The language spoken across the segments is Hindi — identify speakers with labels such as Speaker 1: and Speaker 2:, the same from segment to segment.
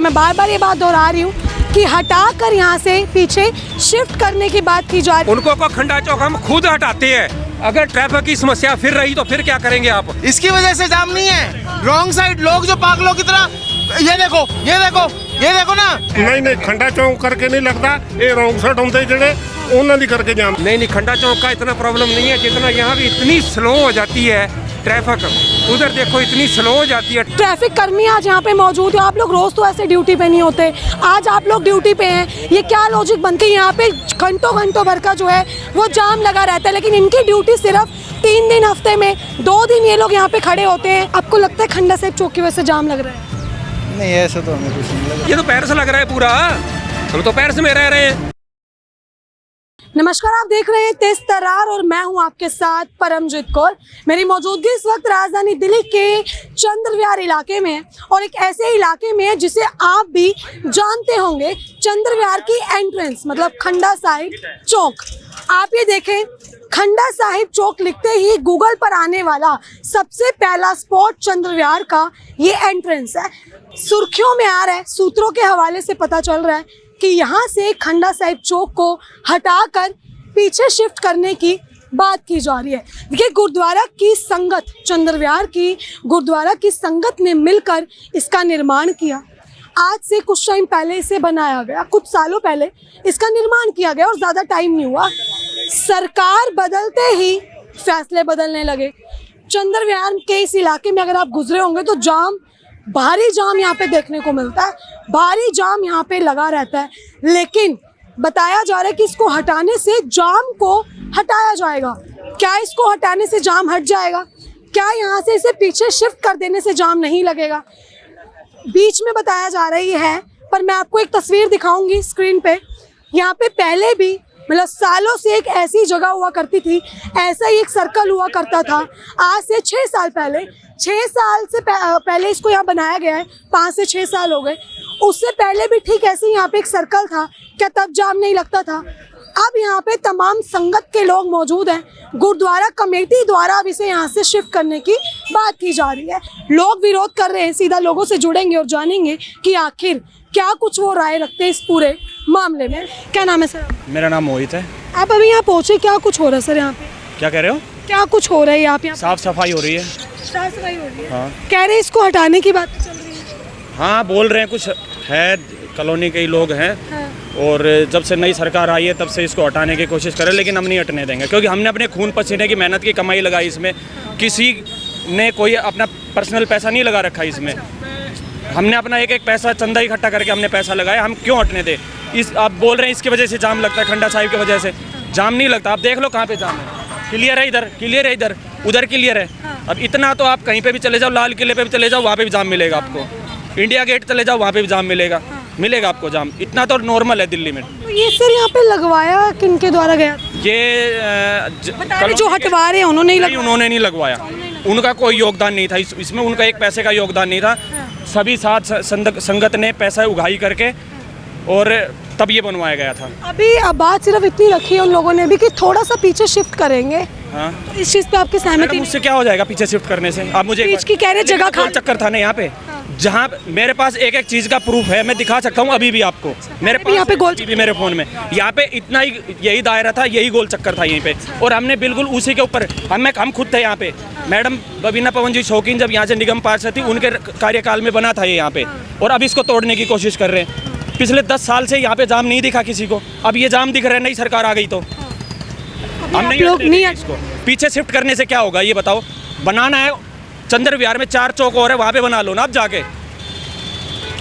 Speaker 1: मैं बार बार ये बात दोहरा रही हूँ कि हटाकर यहाँ से पीछे शिफ्ट करने की बात की जा रही है।
Speaker 2: उनको को खंडा चौक हम खुद हटाते हैं। अगर ट्रैफिक की समस्या फिर रही तो फिर क्या करेंगे आप?
Speaker 3: इसकी वजह से जाम नहीं है, रॉन्ग साइड लोग जो पागलों की तरह, ये देखो ये देखो ये देखो ना।
Speaker 4: नहीं खंडा चौक करके नहीं लगता, ये रॉन्ग साइड होते जड़े उन्होंने करके जाम।
Speaker 2: नहीं खंडा चौक का इतना प्रॉब्लम नहीं है जितना यहाँ भी इतनी स्लो हो जाती है ट्रैफिक। उधर देखो इतनी स्लो हो जाती है।
Speaker 1: ट्रैफिक कर्मी आज यहाँ पे मौजूद है। आप लोग रोज तो ऐसे ड्यूटी पे नहीं होते, आज आप लोग ड्यूटी पे हैं। ये क्या लॉजिक बनती है? यहाँ पे घंटों भर का जो है वो जाम लगा रहता है, लेकिन इनकी ड्यूटी सिर्फ 3 दिन हफ्ते में 2 दिन ये लोग यहाँ पे खड़े होते हैं। आपको लगता है खंडा साहिब चौक की वजह से जाम लग रहा है?
Speaker 3: नहीं ऐसा तो हमें कुछ नहीं लगा।
Speaker 2: ये तो पेरिस लग रहा है पूरा, हम तो पेरिस में रह रहे हैं।
Speaker 1: नमस्कार, आप देख रहे हैं तेज तर्रार और मैं हूं आपके साथ परमजीत कौर। मेरी मौजूदगी इस वक्त राजधानी दिल्ली के चंद्रविहार इलाके में है और एक ऐसे इलाके में है जिसे आप भी जानते होंगे, चंद्रविहार की एंट्रेंस मतलब खंडा साहिब चौक। आप ये देखें, खंडा साहिब चौक लिखते ही गूगल पर आने वाला सबसे पहला स्पॉट चंद्रविहार का ये एंट्रेंस है। सुर्खियों में आ रहा है, सूत्रों के हवाले से पता चल रहा है कि यहाँ से खंडा साहिब चौक को हटाकर पीछे शिफ्ट करने की बात की जा रही है। देखिए, गुरुद्वारा की संगत, चंद्रविहार की गुरुद्वारा की संगत ने मिलकर इसका निर्माण किया। आज से कुछ टाइम पहले इसे बनाया गया, कुछ सालों पहले इसका निर्माण किया गया और ज़्यादा टाइम नहीं हुआ। सरकार बदलते ही फैसले बदलने लगे। चंद्रविहार के इस इलाके में अगर आप गुजरे होंगे तो भारी जाम यहाँ पे देखने को मिलता है, भारी जाम यहाँ पे लगा रहता है। लेकिन बताया जा रहा है कि इसको हटाने से जाम को हटाया जाएगा। क्या इसको हटाने से जाम हट जाएगा? क्या यहाँ से इसे पीछे शिफ्ट कर देने से जाम नहीं लगेगा? बीच में बताया जा रही है, पर मैं आपको एक तस्वीर दिखाऊंगी स्क्रीन पे। यहाँ पे पहले भी मतलब सालों से एक ऐसी जगह हुआ करती थी, ऐसा ही एक सर्कल हुआ करता था। आज से 6 साल पहले, 6 साल से पहले इसको यहाँ बनाया गया है, 5 से 6 साल हो गए। उससे पहले भी ठीक ऐसे ही यहाँ पे एक सर्कल था, क्या तब जाम नहीं लगता था? अब यहाँ पे तमाम संगत के लोग मौजूद हैं। गुरुद्वारा कमेटी द्वारा अब इसे यहाँ से शिफ्ट करने की बात की जा रही है। लोग विरोध कर रहे हैं। सीधा लोगों से जुड़ेंगे और जानेंगे कि आखिर क्या कुछ वो राय रखते हैं इस पूरे मामले में। क्या नाम है सर?
Speaker 5: मेरा नाम मोहित है।
Speaker 1: आप अभी यहाँ पहुँचे, क्या कुछ हो रहा है सर यहाँ पे?
Speaker 5: क्या कह रहे हो?
Speaker 1: क्या कुछ हो रहा है यहाँ पे?
Speaker 5: साफ सफाई हो रही है।
Speaker 1: साफ सफाई हो रही है?
Speaker 5: हाँ।
Speaker 1: कह रहे हैं इसको हटाने की बात चल रही है।
Speaker 5: हाँ, बोल रहे हैं, कुछ है कॉलोनी के ही लोग हैं।
Speaker 1: हाँ।
Speaker 5: और जब से नई सरकार आई है तब से इसको हटाने की कोशिश करें, लेकिन हम नहीं हटने देंगे, क्योंकि हमने अपने खून पसीने की मेहनत की कमाई लगाई इसमें। किसी ने कोई अपना पर्सनल पैसा नहीं लगा रखा इसमें। हमने अपना एक पैसा चंदा इकट्ठा करके हमने पैसा लगाया। हम क्यों हटने दें? आप बोल रहे हैं इसकी वजह से जाम लगता है, खंडा साहिब की वजह से जाम नहीं लगता। आप देख लो कहाँ पे जाम है, क्लियर है, इधर क्लियर है, इधर उधर क्लियर है। अब इतना तो आप कहीं पे भी चले जाओ, लाल किले पे भी चले जाओ, वहाँ पे भी जाम मिलेगा आपको। इंडिया गेट चले जाओ, वहाँ पे भी जाम मिलेगा आपको जाम। इतना तो नॉर्मल है दिल्ली में।
Speaker 1: तो ये सर यहाँ पे लगवाया किनके द्वारा गया?
Speaker 5: ये
Speaker 1: जो हटवा रहे हैं उन्होंने
Speaker 5: नहीं लगवाया। उनका कोई योगदान नहीं था इसमें, उनका एक पैसे का योगदान नहीं था। सभी साथ संगत ने पैसा उगाही करके और तब ये बनवाया गया था।
Speaker 1: अभी बात सिर्फ इतनी रखी है उन लोगों ने भी कि थोड़ा सा पीछे शिफ्ट करेंगे।
Speaker 5: हाँ।
Speaker 1: इस चीज़ पे आपकी सहमति?
Speaker 5: मुझसे क्या हो जाएगा पीछे शिफ्ट करने से? आप मुझे
Speaker 1: बीच की कह रहे जगह
Speaker 5: गोल चक्कर था ना यहाँ पे, जहाँ मेरे पास एक चीज़ का प्रूफ है, मैं दिखा सकता हूँ अभी भी आपको। मेरे पास
Speaker 1: यहाँ पे गोल
Speaker 5: भी मेरे फ़ोन में यहाँ पे इतना ही यही दायरा था, यही गोल चक्कर था यहीं पे, और हमने बिल्कुल उसी के ऊपर हम खुद थे यहाँ पे। मैडम बबीना पवन जी शौकीन जब यहाँ से निगम पार्षद थी, उनके कार्यकाल में बना था ये यहाँ पे, और अब इसको तोड़ने की कोशिश कर रहे हैं। पिछले 10 साल से यहाँ पे जाम नहीं दिखा किसी को, अब ये जाम दिख रहा है। नई सरकार आ गई तो हम नहीं इसको पीछे शिफ्ट करने से क्या होगा ये बताओ? बनाना है चंद्रविहार में 4 चौक और है, वहाँ पे बना लो ना आप जाके।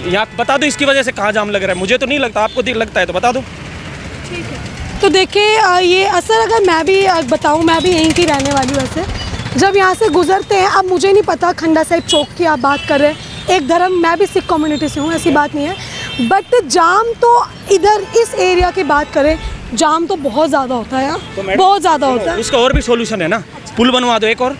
Speaker 5: यहाँ बता दो इसकी वजह से कहाँ जाम लग रहा है। मुझे तो नहीं लगता, आपको लगता है तो बता दो।
Speaker 1: ठीक है। तो देखिए, ये असर अगर मैं भी बताऊँ, मैं भी यहीं की रहने वाली हूँ। वैसे जब यहाँ से गुजरते हैं, अब मुझे नहीं पता खंडा साहिब चौक की आप बात कर रहे हैं, एक धर्म, मैं भी सिख कम्युनिटी से हूँ, ऐसी बात नहीं है, बट जाम तो इधर इस एरिया की बात करें, जाम तो बहुत ज़्यादा होता है यहाँ, तो बहुत ज़्यादा होता है।
Speaker 5: उसका और भी सोल्यूशन है ना, पुल बनवा दो एक और।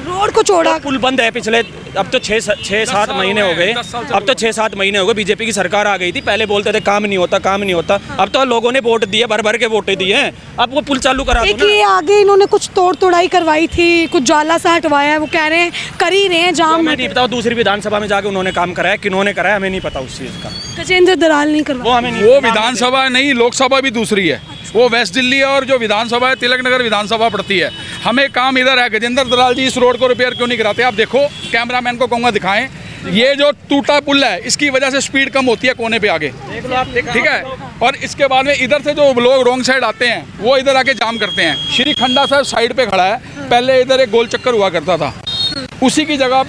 Speaker 1: रोड को चौड़ा,
Speaker 5: पुल बंद है पिछले अब तो 6-7 महीने हो गए, अब तो 6-7 महीने हो गए बीजेपी की सरकार आ गई थी। पहले बोलते थे काम नहीं होता, काम नहीं होता। अब तो लोगों ने वोट दिए, भर भर के वोटें दिए हैं। अब वो पुल चालू करा दो
Speaker 1: एक
Speaker 5: ना।
Speaker 1: ये आगे इन्होंने कुछ तोड़ तोड़ाई करवाई थी, कुछ जाला सा हटवाया है, वो कह रहे हैं कर ही रहे हैं जाम।
Speaker 5: हमें नहीं पता, दूसरी विधानसभा में जाके उन्होंने काम कराया, किन्होंने कराया हमें नहीं पता उस चीज़ का।
Speaker 1: गजेंद्र दराल नहीं करवाया,
Speaker 5: वो हमें नहीं,
Speaker 6: वो विधानसभा नहीं, लोकसभा भी दूसरी है। वो वेस्ट दिल्ली है और जो विधानसभा है तिलक नगर विधानसभा पड़ती है। हमें काम इधर है। गजेंद्र दलाल जी इस रोड को रिपेयर क्यों नहीं कराते? आप देखो, कैमरामैन को कहूँगा दिखाएं, ये जो टूटा पुल है इसकी वजह से स्पीड कम होती है कोने पे आगे, ठीक है। और इसके बाद में इधर से जो लोग रॉन्ग साइड आते हैं वो इधर आके जाम करते हैं। श्री खंडा साहब साइड पे खड़ा है, पहले इधर एक गोल चक्कर हुआ करता था, उसी जगह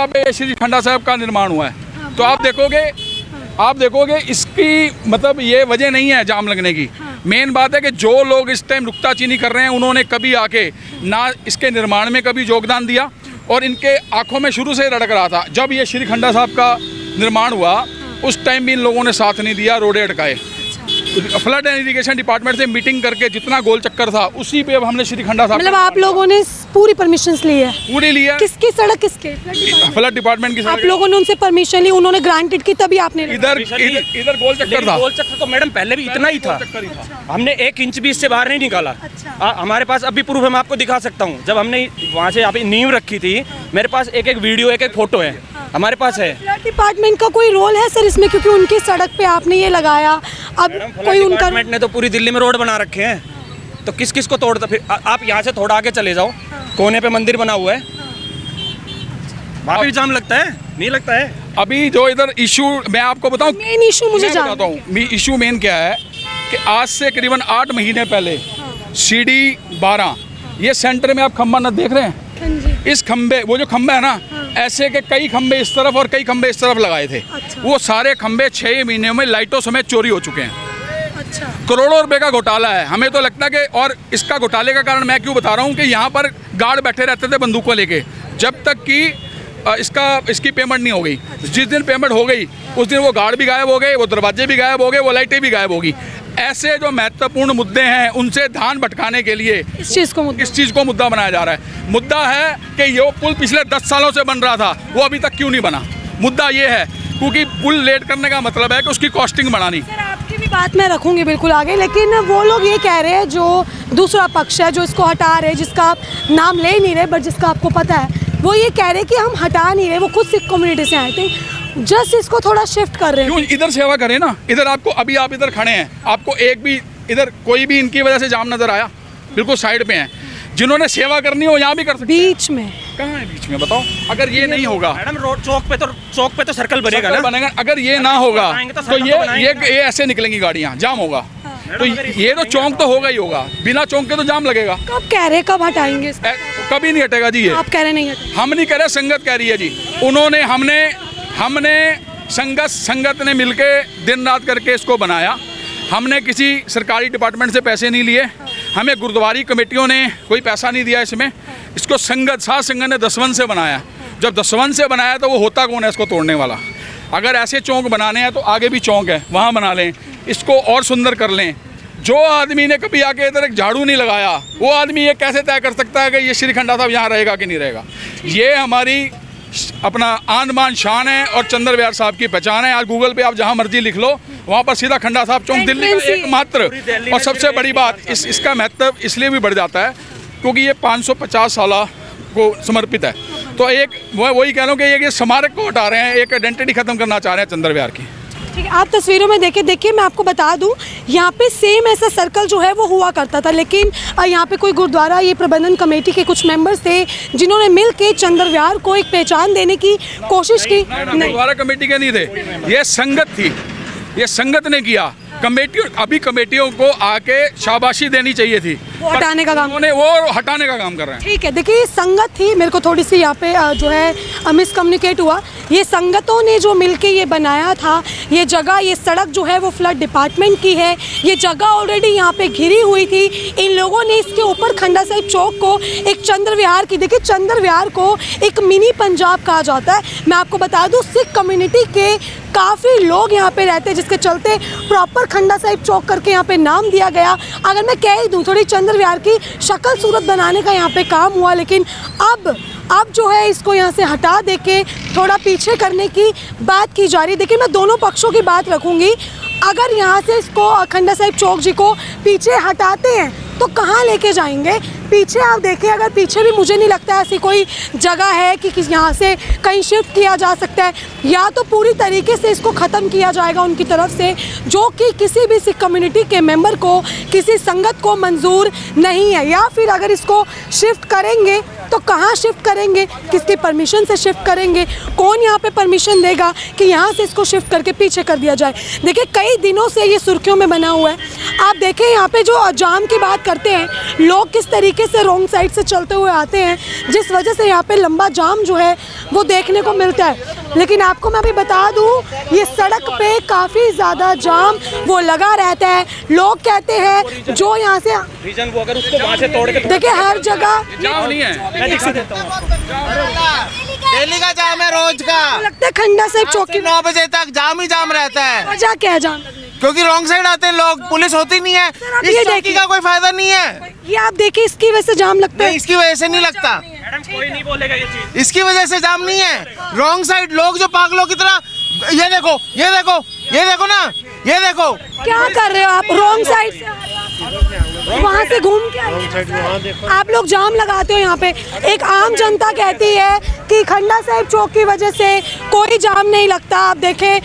Speaker 6: पे श्री खंडा साहब का निर्माण हुआ है। तो आप देखोगे इसकी मतलब ये वजह नहीं है जाम लगने की। मेन बात है कि जो लोग इस टाइम नुक्ताचीनी कर रहे हैं उन्होंने कभी आके ना इसके निर्माण में कभी योगदान दिया, और इनके आंखों में शुरू से रड़क रहा था। जब ये श्री खंडा साहब का निर्माण हुआ उस टाइम भी इन लोगों ने साथ नहीं दिया, रोडे अटकाए। फ्लड एंड इरिगेशन डिपार्टमेंट से मीटिंग करके जितना गोल चक्कर था उसी पे अब हमने श्री खंडा साहब
Speaker 1: मतलब आप लोगों ने पूरी परमिशन ली है?
Speaker 6: पूरी लिया।
Speaker 1: किसकी सड़क किसके?
Speaker 6: फ्लड डिपार्टमेंट की
Speaker 1: आप लोगों ने उनसे परमिशन ली, उन्होंने ग्रांटेड की, तभी आपने
Speaker 6: इधर गोल चक्कर था।
Speaker 5: गोल चक्कर तो मैडम पहले भी इतना ही था, हमने 1 इंच भी इससे बाहर नहीं निकाला। हमारे पास अभी प्रूफ है, मैं आपको दिखा सकता हूँ। जब हमने वहाँ से यहाँ पे नींव रखी थी, मेरे पास एक वीडियो, एक फोटो है, हमारे पास है।
Speaker 1: फ्लड डिपार्टमेंट का कोई रोल है सर इसमें? क्योंकि उनकी सड़क पे आपने ये लगाया, अब कोई उनका
Speaker 5: डिपार्टमेंट ने तो पूरी दिल्ली में रोड बना रखे हैं, तो किस किस को तोड़ता? फिर आप यहाँ से थोड़ा आगे चले जाओ, कोने पे मंदिर बना हुआ है, वहाँ पे जाम लगता है, नहीं लगता है?
Speaker 6: अभी जो इधर इशू मैं आपको बताऊं,
Speaker 1: मेन इशू मुझे
Speaker 6: बताता हूँ। इशू मेन क्या है कि आज से करीबन 8 महीने पहले CD 12 ये सेंटर में आप खंबा न देख रहे हैं? इस खंबे, वो जो खंबा है ना, ऐसे के कई खंबे इस तरफ और कई खंबे इस तरफ लगाए थे। वो सारे खंबे 6 महीने में लाइटों समेत चोरी हो चुके हैं। करोड़ों रुपए का घोटाला है। हमें तो लगता है कि, और इसका घोटाले का कारण मैं क्यों बता रहा हूँ कि यहाँ पर गार्ड बैठे रहते थे बंदूकों लेके, जब तक कि इसकी पेमेंट नहीं हो गई। जिस दिन पेमेंट हो गई उस दिन वो गार्ड भी गायब हो गए, वो दरवाजे भी गायब हो गए, वो लाइटें भी गायब होगी। ऐसे जो महत्वपूर्ण मुद्दे हैं उनसे ध्यान भटकाने के लिए इस चीज़ को मुद्दा बनाया जा रहा है। मुद्दा है कि ये पुल पिछले 10 सालों से बन रहा था, वो अभी तक क्यों नहीं बना। मुद्दा ये है क्योंकि पुल लेट करने का मतलब है कि उसकी कॉस्टिंग बढ़ानी।
Speaker 1: सर आपकी भी बात मैं रखूंगी बिल्कुल आगे, लेकिन वो लोग ये कह रहे हैं, जो दूसरा पक्ष है जो इसको हटा रहे, जिसका आप नाम ले नहीं रहे बट जिसका आपको पता है, वो ये कह रहे हैं कि हम हटा नहीं रहे, वो खुद सिख कम्युनिटी से आए थे, जस्ट इसको थोड़ा शिफ्ट कर रहे हैं।
Speaker 6: क्यों इधर सेवा करें ना। इधर आपको अभी आप इधर खड़े हैं, आपको एक भी इधर कोई भी इनकी वजह से जाम नजर आया? बिल्कुल साइड पे हैं। जिन्होंने सेवा करनी हो यहाँ भी कर सकते हैं।
Speaker 1: बीच में
Speaker 6: कहाँ है बीच में बताओ? अगर ये नहीं होगा
Speaker 5: मैडम, रोड चौक पे तो सर्कल बनेगा ना,
Speaker 6: बनेगा। अगर ये ना होगा तो ये
Speaker 5: ये
Speaker 6: ऐसे निकलेंगी गाड़ियाँ, जाम होगा। तो ये तो चौक तो होगा ही होगा, बिना चौक के तो जाम लगेगा।
Speaker 1: कब कह रहे, कब हटाएंगे?
Speaker 6: कभी नहीं हटेगा जी। ये
Speaker 1: आप कह रहे नहीं हटेगा?
Speaker 6: हम नहीं कह रहे, संगत कह रही है जी। उन्होंने हमने संगत ने मिलके दिन रात करके इसको बनाया। हमने किसी सरकारी डिपार्टमेंट से पैसे नहीं लिए, हमें गुरुद्वारी कमेटियों ने कोई पैसा नहीं दिया इसमें। इसको साध संगत ने दसवंत से बनाया। जब दसवंत से बनाया तो वो होता कौन है इसको तोड़ने वाला? अगर ऐसे चौक बनाने हैं तो आगे भी चौक है, वहाँ बना लें, इसको और सुंदर कर लें। जो आदमी ने कभी आके इधर एक झाड़ू नहीं लगाया, वो आदमी ये कैसे तय कर सकता है कि ये श्री खंडा साहब यहाँ रहेगा कि नहीं रहेगा? ये हमारी अपना आन बान शान है और चंद्र विहार साहब की पहचान है। आज गूगल पे आप जहाँ मर्जी लिख लो, वहाँ पर सीधा खंडा साहब चौक, दिल्ली का एकमात्र। और सबसे बड़ी बात, इसका महत्व इसलिए भी बढ़ जाता है क्योंकि ये 550 साल को समर्पित है। तो एक वही कह रहा हूँ कि ये स्मारक को हटा रहे हैं, एक आइडेंटिटी खत्म करना चाह रहे हैं चंद्र विहार की।
Speaker 1: ठीक है, आप तस्वीरों में देखिए मैं आपको बता दूं, यहाँ पे सेम ऐसा सर्कल जो है वो हुआ करता था, लेकिन यहाँ पे कोई गुरुद्वारा ये प्रबंधन कमेटी के कुछ मेंबर्स थे जिन्होंने मिल के चंद्र विहार को एक पहचान देने की कोशिश की।
Speaker 6: गुरुद्वारा कमेटी के नहीं थे, ये संगत थी, ये संगत ने किया। कमेटियों को आके शाबाशी देनी चाहिए थी,
Speaker 1: वो हटाने का काम,
Speaker 6: उन्होंने वो हटाने का काम कर रहे हैं।
Speaker 1: ठीक है, देखिए संगत थी, मेरे को थोड़ी सी यहाँ पे जो है मिसकम्युनिकेट हुआ। ये संगतों ने जो मिलके ये बनाया था, ये जगह, ये सड़क जो है वो फ्लड डिपार्टमेंट की है। ये जगह ऑलरेडी यहाँ पे घिरी हुई थी। इन लोगों ने इसके ऊपर खंडा साहिब चौक को एक चंद्र विहार की, देखिए चंद्र विहार को एक मिनी पंजाब कहा जाता है। मैं आपको बता दूँ, सिख कम्युनिटी के काफ़ी लोग यहाँ पे रहते हैं, जिसके चलते प्रॉपर खंडा साहिब चौक करके यहाँ पे नाम दिया गया। अगर मैं कह ही दूँ, थोड़ी चंद्र विहार की शक्ल सूरत बनाने का यहाँ पे काम हुआ, लेकिन अब अब जो है इसको यहाँ से हटा देके थोड़ा पीछे करने की बात की जा रही है। देखिए मैं दोनों पक्षों की बात रखूँगी। अगर यहाँ से इसको खंडा साहिब चौक जी को पीछे हटाते हैं तो कहाँ लेके जाएंगे? पीछे आप देखिए, अगर पीछे भी मुझे नहीं लगता ऐसी कोई जगह है कि यहाँ से कहीं शिफ्ट किया जा सकता है, या तो पूरी तरीके से इसको ख़त्म किया जाएगा उनकी तरफ से, जो कि किसी भी सिख कम्युनिटी के मेंबर को, किसी संगत को मंजूर नहीं है। या फिर अगर इसको शिफ्ट करेंगे तो कहाँ शिफ्ट करेंगे, किसकी परमिशन से शिफ्ट करेंगे, कौन यहाँ पे परमिशन देगा कि यहाँ से इसको शिफ्ट करके पीछे कर दिया जाए। देखिए कई दिनों से ये सुर्खियों में बना हुआ है। आप देखें यहाँ पे जो जाम की बात करते हैं, लोग किस तरीके से रॉन्ग साइड से चलते हुए आते हैं, जिस वजह से यहाँ पे लंबा जाम जो है वो देखने को मिलता है। लेकिन आपको मैं अभी बता दूँ, ये सड़क पे काफ़ी ज़्यादा जाम वो लगा रहता है। लोग कहते हैं जो यहाँ से
Speaker 5: रीजन वो अगर उसको वहाँ से तोड़ के
Speaker 1: देखिए हर जगह
Speaker 6: जाम नहीं है,
Speaker 5: मैं दिखा देता हूँ।
Speaker 3: डेली का जाम है, रोज का।
Speaker 1: लगता है खंडा साहिब चौकी
Speaker 3: 9 बजे तक जाम ही जाम रहता है,
Speaker 1: वजह क्या है जाम लगने की?
Speaker 3: क्योंकि रॉन्ग साइड आते हैं लोग, पुलिस होती नहीं है।
Speaker 1: आप
Speaker 3: इस
Speaker 1: ये
Speaker 3: चौकी
Speaker 1: देखिए।
Speaker 3: का कोई फायदा नहीं है।
Speaker 1: ये आप देखिए, इसकी वजह से जाम लगता है।
Speaker 3: नहीं, इसकी वजह से नहीं लगता,
Speaker 5: मैडम कोई नहीं बोलेगा ये चीज।
Speaker 3: इसकी वजह से जाम नहीं है। रॉन्ग साइड लोग जो पागलों की तरह, ये देखो, ये देखो, ये देखो ना, ये देखो।
Speaker 1: क्या कर रहे हो आप? रॉन्ग साइड से वहाँ से घूम के आइए। आप लोग जाम लगाते हो यहाँ पे। एक आम जनता कहती है कि खंडा साहिब चौक की वजह से कोई जाम नहीं लगता। आप देखें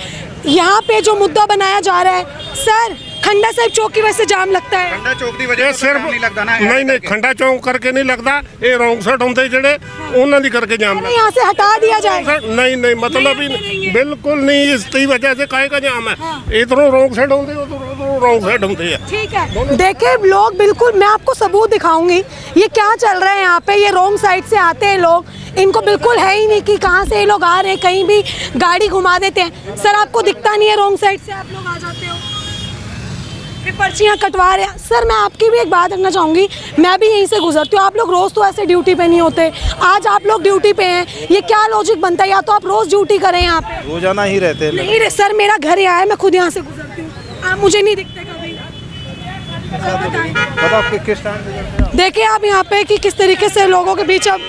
Speaker 1: यहाँ पे जो मुद्दा बनाया जा रहा है, सर खंडा साहिब चौक की वजह से जाम लगता है।
Speaker 4: खंडा चौक ਦੀ ਵਜ੍ਹਾ ਸਿਰਫ ਨਹੀਂ ਖੰਡਾ ਚੌਕ ਕਰਕੇ ਨਹੀਂ ਲੱਗਦਾ, ਇਹ ਰੌਂਗ ਸਾਈਡ ਹੁੰਦੇ ਜਿਹੜੇ ਉਹਨਾਂ ਦੀ ਕਰਕੇ ਜਾਮ
Speaker 1: हमें यहाँ से हटा दिया जाए।
Speaker 4: नहीं मतलब ही बिल्कुल नहीं, इसकी वजह से काहे का जाम है। इधरों रॉन्ग साइड होंगे, उधरों रॉन्ग साइड होंगे है।
Speaker 1: ठीक है, देखिए लोग बिल्कुल, मैं आपको सबूत दिखाऊंगी ये क्या चल रहा है यहाँ पे। ये रॉन्ग साइड से आते हैं लोग, इनको बिल्कुल है ही नहीं कि कहाँ से ये लोग आ रहे हैं, कहीं भी गाड़ी घुमा देते हैं। सर आपको दिखता नहीं है रॉन्ग साइड से आप लोग आ जाते हो, फिर पर्चियाँ कटवा रहे हैं। सर मैं आपकी भी एक बात रखना चाहूँगी, मैं भी यहीं से गुजरती हूँ। आप लोग रोज़ तो ऐसे ड्यूटी पे नहीं होते, आज आप लोग ड्यूटी पे हैं, ये क्या लॉजिक बनता है? या तो आप रोज़ ड्यूटी करें यहाँ पे।
Speaker 7: रोजाना ही रहते हैं।
Speaker 1: नहीं सर, मेरा घर यहाँ है, मैं खुद यहाँ से गुजरती हूँ, आप मुझे नहीं दिखते कभी।
Speaker 7: पता आपके किस टाइम पे जाते हैं?
Speaker 1: देखिए आप यहाँ पे कि किस तरीके से लोगों के बीच अब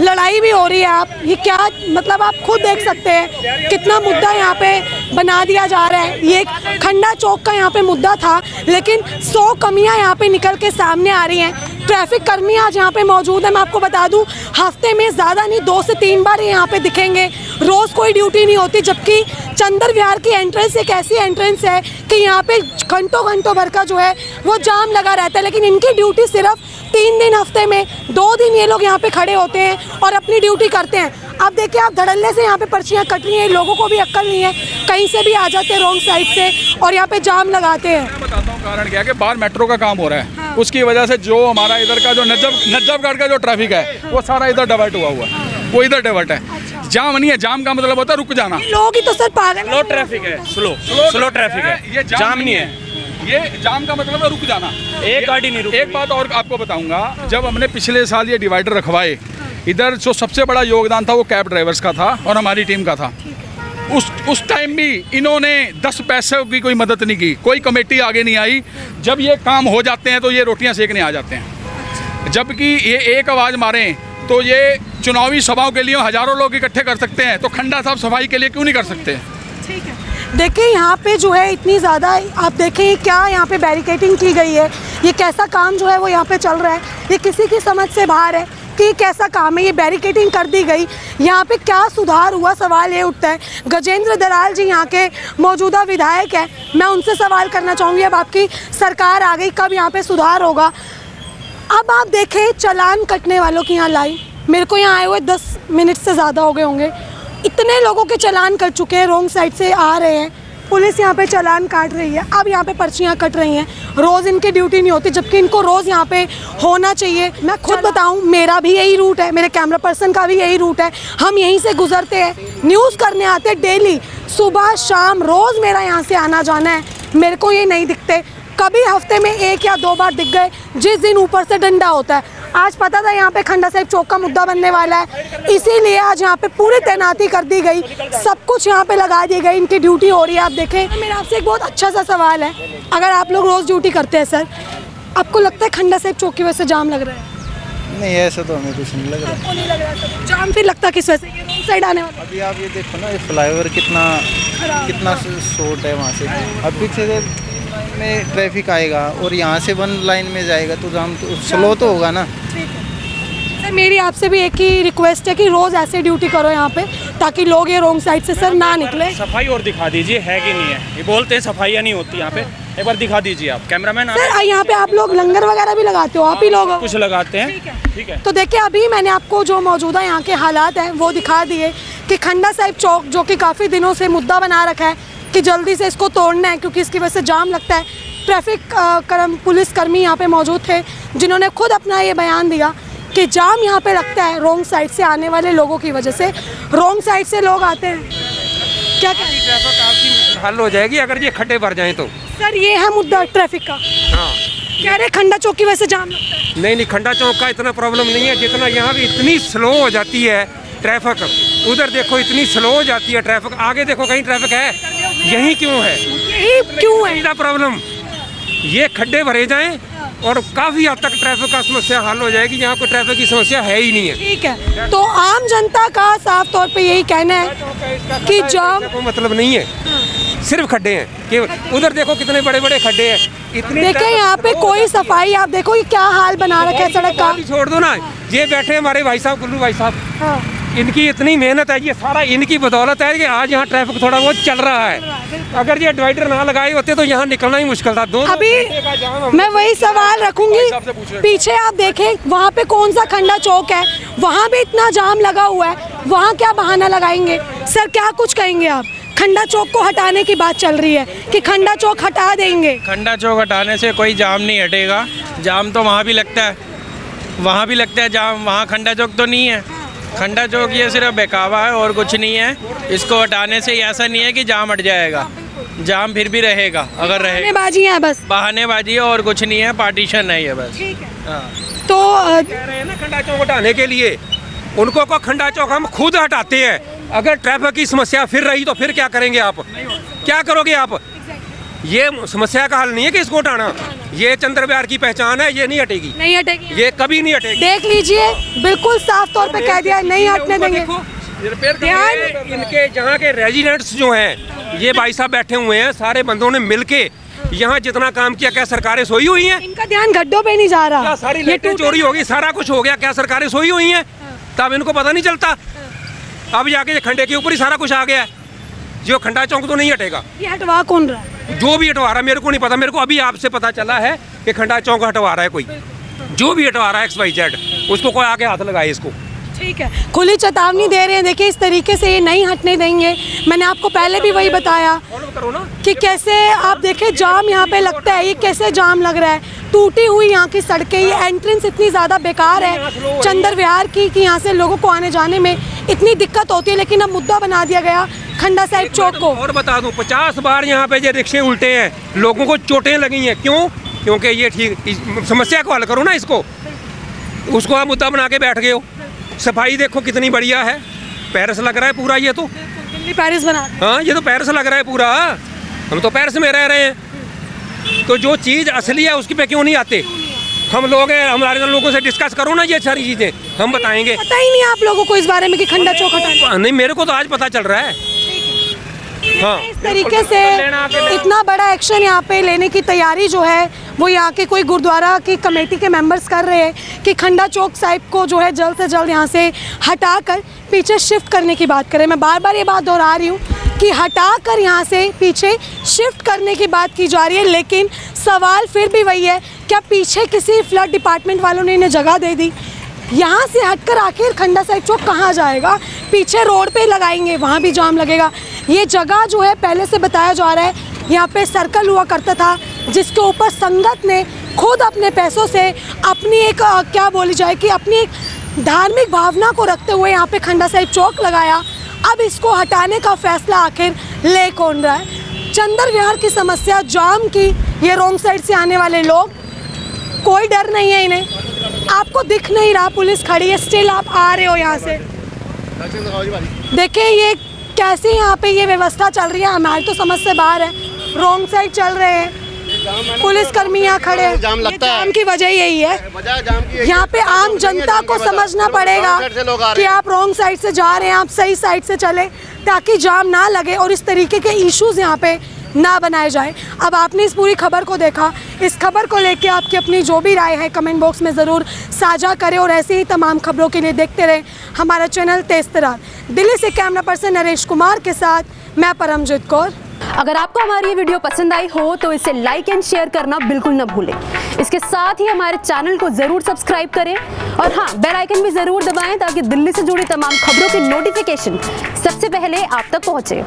Speaker 1: लड़ाई भी हो रही है। आप ये क्या, मतलब आप खुद देख सकते हैं कितना मुद्दा यहाँ पे बना दिया जा रहा है। ये एक खंडा चौक का यहाँ पे मुद्दा था, लेकिन 100 कमियाँ यहाँ पे निकल के सामने आ रही हैं। ट्रैफिक कर्मी आज यहाँ पे मौजूद है। मैं आपको बता दूँ, हफ्ते में ज़्यादा नहीं 2 से 3 बार यहाँ पे दिखेंगे। रोज़ कोई ड्यूटी नहीं होती, जबकि चंदर विहार की एंट्रेंस एक ऐसी एंट्रेंस है कि यहाँ पे घंटों भर का जो है वो जाम लगा रहता है। लेकिन इनकी ड्यूटी सिर्फ 3 दिन हफ्ते में, 2 दिन ये लोग यहाँ पे खड़े होते हैं और अपनी ड्यूटी करते हैं। अब देखिए आप धड़ल्ले से यहाँ पे पर्चियाँ कट रही हैं, लोगों को भी अक्ल नहीं है, कहीं से भी आ जाते हैं रॉन्ग साइड से और यहाँ पे जाम लगाते हैं।
Speaker 6: मैं बताता हूँ कारण क्या है कि बाहर मेट्रो का काम हो रहा है। हाँ। उसकी वजह से जो हमारा इधर का जो नजफगढ़ का जो ट्रैफिक है वो सारा इधर डाइवर्ट हुआ है, वो इधर डाइवर्ट है। अच्छा। जाम नहीं है, जाम का मतलब होता है रुक जाना।
Speaker 1: लोग ही तो सर पागल,
Speaker 5: स्लो ट्रैफिक है, स्लो ट्रैफिक है,
Speaker 6: ये
Speaker 5: जाम नहीं है।
Speaker 6: ये जाम का मतलब है रुक जाना,
Speaker 5: एक गाड़ी नहीं रुकती।
Speaker 6: एक बात और आपको बताऊंगा, जब हमने पिछले साल ये डिवाइडर रखवाए, इधर जो सबसे बड़ा योगदान था वो कैब ड्राइवर्स का था और हमारी टीम का था। उस टाइम भी इन्होंने 10 पैसे की कोई मदद नहीं की, कोई कमेटी आगे नहीं आई। जब ये काम हो जाते हैं तो ये रोटियां सेकने आ जाते हैं। जबकि ये एक आवाज़ मारें तो ये चुनावी सभाओं के लिए हज़ारों लोग इकट्ठे कर सकते हैं, तो खंडा साहब सफाई के लिए क्यों नहीं कर सकते?
Speaker 1: ठीक है, देखिए यहाँ पे जो है इतनी ज़्यादा, आप देखें क्या यहाँ पे बैरिकेडिंग की गई है, ये कैसा काम जो है वो यहाँ पे चल रहा है, ये किसी की समझ से बाहर है कि कैसा काम है। ये बैरिकेडिंग कर दी गई, यहाँ पे क्या सुधार हुआ, सवाल ये उठता है। गजेंद्र दराल जी यहाँ के मौजूदा विधायक हैं, मैं उनसे सवाल करना चाहूँगी, अब आपकी सरकार आ गई, कब यहाँ पे सुधार होगा? अब आप देखें चालान कटने वालों की यहाँ लाइन, मेरे को यहाँ आए हुए 10 मिनट से ज़्यादा हो गए होंगे, इतने लोगों के चालान कट चुके हैं, रॉन्ग साइड से आ रहे हैं, पुलिस यहाँ पे चालान काट रही है। अब यहाँ पे पर्चियाँ कट रही हैं, रोज़ इनकी ड्यूटी नहीं होती, जबकि इनको रोज़ यहाँ पे होना चाहिए। मैं खुद बताऊँ, मेरा भी यही रूट है, मेरे कैमरा पर्सन का भी यही रूट है, हम यहीं से गुजरते हैं, न्यूज़ करने आते हैं डेली, सुबह शाम रोज़ मेरा यहाँ से आना जाना है। मेरे को ये नहीं दिखते, कभी हफ्ते में 1 या 2 बार दिख गए, जिस दिन ऊपर से डंडा होता है। आज पता था यहाँ पे खंडा साहिब चौक का मुद्दा बनने वाला है, इसीलिए आज यहाँ पे पूरी तैनाती कर दी गई, सब कुछ यहाँ पे लगा दी गई, इनकी ड्यूटी हो रही है। आप देखें, मेरा आपसे एक बहुत अच्छा सा सवाल है, अगर आप लोग रोज़ ड्यूटी करते हैं सर, आपको लगता है खंडा साहिब चौक की वजह से जाम लग रहा है?
Speaker 7: नहीं ऐसा तो हमें कुछ नहीं लग रहा।
Speaker 1: आपको नहीं लग रहा था? जाम फिर लगता किस वजह से? ये रोड साइड आने वाला
Speaker 7: अभी आप ये देखो ना, ये फ्लाईओवर कितना शॉर्ट है वहाँ से। अब पीछे से में ट्रैफिक आएगा और यहाँ से वन लाइन में जाएगा तो जाम तो स्लो तो होगा ना।
Speaker 1: सर मेरी आपसे भी एक ही रिक्वेस्ट है कि रोज़ ऐसे ड्यूटी करो यहाँ पे, ताकि लोग ये रॉन्ग साइड से सर ना निकले।
Speaker 5: सफाई और दिखा दीजिए है कि नहीं है। ये बोलते हैं सफाइयाँ नहीं होती यहाँ पे, एक बार दिखा दीजिए आप कैमरामैन।
Speaker 1: सर यहाँ पे आप लोग लंगर वगैरह भी लगाते हो, आप ही लोग?
Speaker 5: कुछ लगाते हैं, ठीक है।
Speaker 1: तो देखिए अभी मैंने आपको जो मौजूदा यहाँ के हालात हैं वो दिखा दिए कि खंडा साहिब चौक जो कि काफ़ी दिनों से मुद्दा बना रखा है कि जल्दी से इसको तोड़ना है क्योंकि इसकी वजह से जाम लगता है। ट्रैफिक पुलिस कर्मी यहाँ पे मौजूद थे जिन्होंने खुद अपना ये बयान दिया कि जाम यहाँ पे लगता है रॉन्ग साइड से आने वाले लोगों की वजह से। रॉन्ग साइड से लोग आते हैं, क्या कहें?
Speaker 2: ट्रैफिक आपकी हल हो जाएगी अगर ये खड्डे भर जाएं तो।
Speaker 1: सर ये है मुद्दा ट्रैफिक का।
Speaker 2: हाँ
Speaker 1: कह रहे खंडा चौक की वजह से जाम लगता है।
Speaker 2: नहीं खंडा चौक का इतना प्रॉब्लम नहीं है जितना यहाँ भी इतनी स्लो हो जाती है ट्रैफिक। उधर देखो इतनी स्लो हो जाती है ट्रैफिक, आगे देखो कहीं ट्रैफिक है, यही क्यों है?
Speaker 1: यही क्यों है?
Speaker 2: प्रॉब्लम ये खड्डे भरे जाएं और काफ़ी हद तक ट्रैफिक का समस्या हल हो जाएगी। यहाँ कोई ट्रैफिक की समस्या है ही नहीं है।
Speaker 1: ठीक है, तो आम जनता का साफ तौर पे यही कहना है कि जाम
Speaker 2: कोई मतलब नहीं है, सिर्फ खड्डे हैं कि उधर देखो कितने बड़े बड़े खड्डे हैं। इतने
Speaker 1: देखें यहाँ पे कोई सफाई, आप देखो ये क्या हाल बना रखा है सड़क का।
Speaker 2: छोड़ दो ना, ये बैठे हमारे भाई साहब गुल्लू भाई साहब,
Speaker 1: हाँ।
Speaker 2: इनकी इतनी मेहनत है, ये सारा इनकी बदौलत है कि आज यहाँ ट्रैफिक थोड़ा बहुत चल रहा है। अगर ये डिवाइडर ना लगाए होते तो यहाँ निकलना ही मुश्किल था।
Speaker 1: अभी मैं वही सवाल रखूंगी, पीछे आप देखें वहाँ पे कौन सा खंडा चौक है, वहाँ भी इतना जाम लगा हुआ है, वहाँ क्या बहाना लगाएंगे? सर क्या कुछ कहेंगे आप? खंडा चौक को हटाने की बात चल रही है कि खंडा चौक हटा देंगे।
Speaker 8: खंडा चौक हटाने से कोई जाम नहीं हटेगा। जाम तो वहाँ भी लगता है, वहाँ भी लगता है जाम, वहाँ खंडा चौक तो नहीं है। खंडा चौक ये सिर्फ बहकावा है और कुछ नहीं है। इसको हटाने से ऐसा नहीं है कि जाम हट जाएगा, जाम फिर भी रहेगा। अगर रहे
Speaker 1: बहानेबाजी है, बस
Speaker 8: बहानेबाजी है और कुछ नहीं है, पार्टीशन है ये बस।
Speaker 1: ठीक है।
Speaker 8: हाँ।
Speaker 1: तो
Speaker 2: कह रहे हैं ना खंडा चौक हटाने के लिए, उनको को खंडा चौक हम खुद हटाते हैं। अगर ट्रैफिक की समस्या फिर रही तो फिर क्या करेंगे आप? क्या करोगे आप? ये समस्या का हल नहीं है कि इसको हटाना, ये चंद्र विहार की पहचान है, ये नहीं हटेगी,
Speaker 1: नहीं हटेगी,
Speaker 2: ये कभी नहीं हटेगी।
Speaker 1: देख लीजिए बिल्कुल साफ तौर पे कह दिया नहीं हटने देंगे।
Speaker 2: ध्यान इनके जहाँ के रेजिडेंट्स जो हैं, ये भाई साहब बैठे हुए हैं, सारे बंदों ने मिलके यहाँ जितना काम किया, क्या सरकारें सोई हुई हैं?
Speaker 1: इनका ध्यान गड्ढों पे नहीं जा रहा।
Speaker 2: क्या सारी लाइटें चोरी हो गई, सारा कुछ हो गया, क्या सरकारें सोई हुई हैं? तब इनको पता नहीं चलता। अब जाके ये खंडे के ऊपर ही सारा कुछ आ गया है। जो खंडा चौक तो नहीं हटेगा।
Speaker 1: ये हटवा कौन रहा है?
Speaker 2: जो भी हटवा रहा है मेरे को नहीं पता, मेरे को अभी आपसे पता चला है कि खंडा चौक हटवा रहा है कोई। जो भी हटवा रहा है XYZ, उसको कोई आके हाथ लगाए इसको।
Speaker 1: ठीक है, खुली चेतावनी दे रहे हैं। देखिए इस तरीके से ये नहीं हटने देंगे। मैंने आपको पहले भी वही बताया कि कैसे आप देखें जाम यहाँ पे लगता है, ये कैसे जाम लग रहा है। टूटी हुई यहाँ की सड़कें, ये एंट्रेंस इतनी ज़्यादा बेकार है चंद्र विहार की कि यहाँ से लोगों को आने जाने में इतनी दिक्कत होती है। लेकिन अब मुद्दा बना दिया गया खंडा साहिब चौक को।
Speaker 2: और बता दूं 50 बार यहाँ पे ये रिक्शे उल्टे हैं, लोगों को चोटें लगी हैं। क्यों? क्योंकि ये ठीक समस्या को हल करो ना, इसको उसको आप मुद्दा बना के बैठ गए हो। सफाई देखो कितनी बढ़िया है, पेरिस लग रहा है पूरा। ये तो
Speaker 1: दिल्ली पेरिस बना,
Speaker 2: हाँ ये तो पेरिस लग रहा है पूरा। हम तो पेरिस में रह रहे हैं, तो जो चीज़ असली है उसकी पे क्यों नहीं आते? हम लोग हैं, हमारे लोगों से डिस्कस करो ना ये सारी चीज़ें, हम बताएंगे।
Speaker 1: पता ही नहीं आप लोगों को इस बारे में कि खंडा चौक हटाना।
Speaker 2: नहीं मेरे को तो आज पता चल रहा है। हाँ
Speaker 1: इस तरीके से इतना बड़ा एक्शन यहाँ पे लेने की तैयारी जो है वो यहाँ के कोई गुरुद्वारा की कमेटी के मेंबर्स कर रहे हैं कि खंडा चौक साहिब को जो है जल्द से जल्द यहाँ से हटाकर पीछे शिफ्ट करने की बात करें। मैं बार बार ये बात दोहरा रही हूँ कि हटाकर यहाँ से पीछे शिफ्ट करने की बात की जा रही है, लेकिन सवाल फिर भी वही है, क्या पीछे किसी फ्लड डिपार्टमेंट वालों ने इन्हें जगह दे दी? यहाँ से हटकर आखिर खंडा साहिब चौक कहाँ जाएगा? पीछे रोड पे लगाएंगे, वहाँ भी जाम लगेगा। ये जगह जो है पहले से बताया जा रहा है यहाँ पे सर्कल हुआ करता था, जिसके ऊपर संगत ने खुद अपने पैसों से अपनी एक क्या बोली जाए कि अपनी एक धार्मिक भावना को रखते हुए यहाँ पे खंडा साहिब चौक लगाया। अब इसको हटाने का फैसला आखिर ले कौन रहा है? चंद्र विहार की समस्या, जाम की, ये रॉन्ग साइड से आने वाले लोग, कोई डर नहीं है इन्हें। आपको दिख नहीं रहा पुलिस खड़ी है, स्टिल आप आ रहे हो यहाँ से। देखिए ये कैसे यहाँ पे ये व्यवस्था चल रही है, हमारी तो समझ से बाहर है। रॉन्ग साइड चल रहे हैं, पुलिस कर्मी यहाँ खड़े हैं।
Speaker 3: जाम लगता
Speaker 1: ये
Speaker 3: है।
Speaker 1: जाम की वजह यही है।
Speaker 3: वजह जाम की
Speaker 1: यहाँ पे आम जनता को समझना पड़ेगा कि आप रॉन्ग साइड से जा रहे हैं, आप सही साइड से चले ताकि जाम ना लगे और इस तरीके के इश्यूज यहाँ पे ना बनाए जाए। अब आपने इस पूरी खबर को देखा, इस खबर को लेके आपकी अपनी जो भी राय है कमेंट बॉक्स में ज़रूर साझा करें और ऐसे ही तमाम खबरों के लिए देखते रहें हमारा चैनल तेज तरार। दिल्ली से कैमरा पर्सन नरेश कुमार के साथ मैं परमजीत कौर।
Speaker 9: अगर आपको हमारी ये वीडियो पसंद आई हो तो इसे लाइक एंड शेयर करना बिल्कुल ना भूलें। इसके साथ ही हमारे चैनल को ज़रूर सब्सक्राइब करें और हाँ, बेल आइकन भी ज़रूर दबाएं ताकि दिल्ली से जुड़ी तमाम खबरों की नोटिफिकेशन सबसे पहले आप तक पहुँचे।